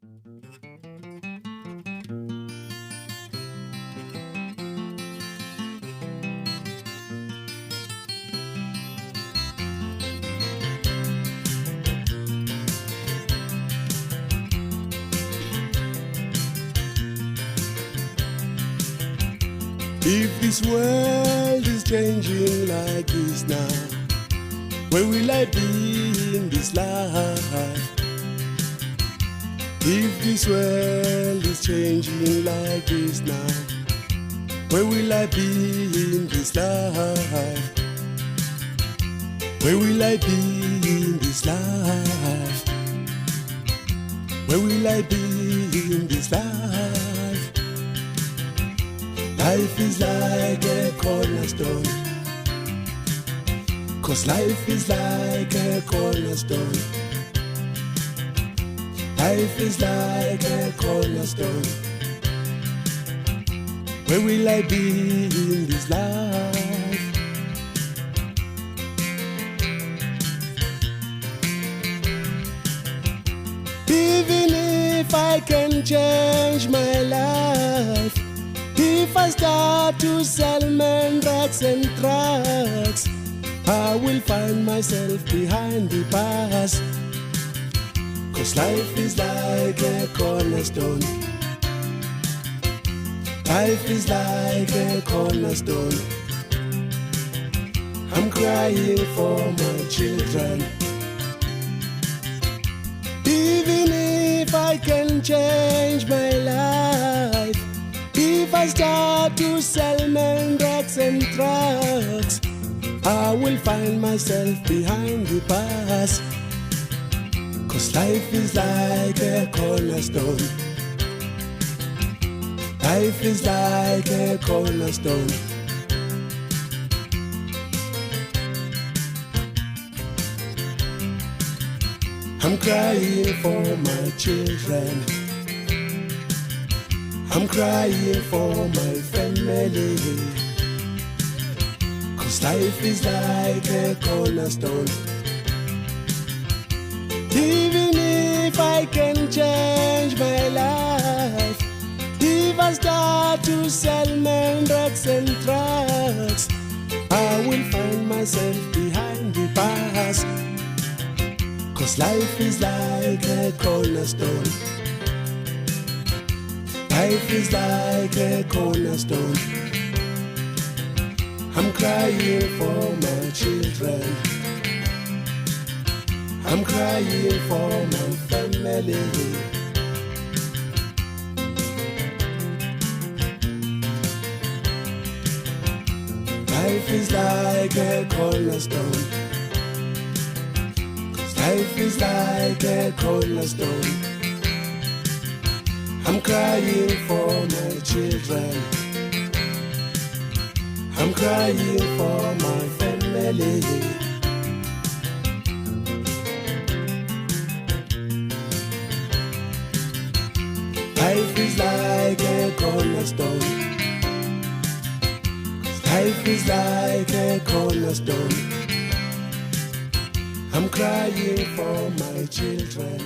If this world is changing like this now, where will I be in this life? If this world is changing like this now, where will I be in this life? Where will I be in this life? Where will I be in this life? Life is like a cornerstone, 'cause life is like a cornerstone. Life is like a cornerstone. Where will I be in this life? Even if I can change my life, if I start to sell men drugs and drugs, I will find myself behind the bars. 'Cause life is like a cornerstone. Life is like a cornerstone. I'm crying for my children. Even if I can change my life, if I start to sell men drugs and drugs, I will find myself behind the bars. 'Cause life is like a cornerstone. Life is like a cornerstone. I'm crying for my children. I'm crying for my family. 'Cause life is like a cornerstone. Even if I can change my life, if I start to sell men drugs and drugs, I will find myself behind the bars. 'Cause life is like a cornerstone. Life is like a cornerstone. I'm crying for my children. I'm crying for my family. Life is like a cornerstone. 'Cause life is like a cornerstone. I'm crying for my children. I'm crying for my family. Life is like a cornerstone. Life is like a cornerstone. I'm crying for my children.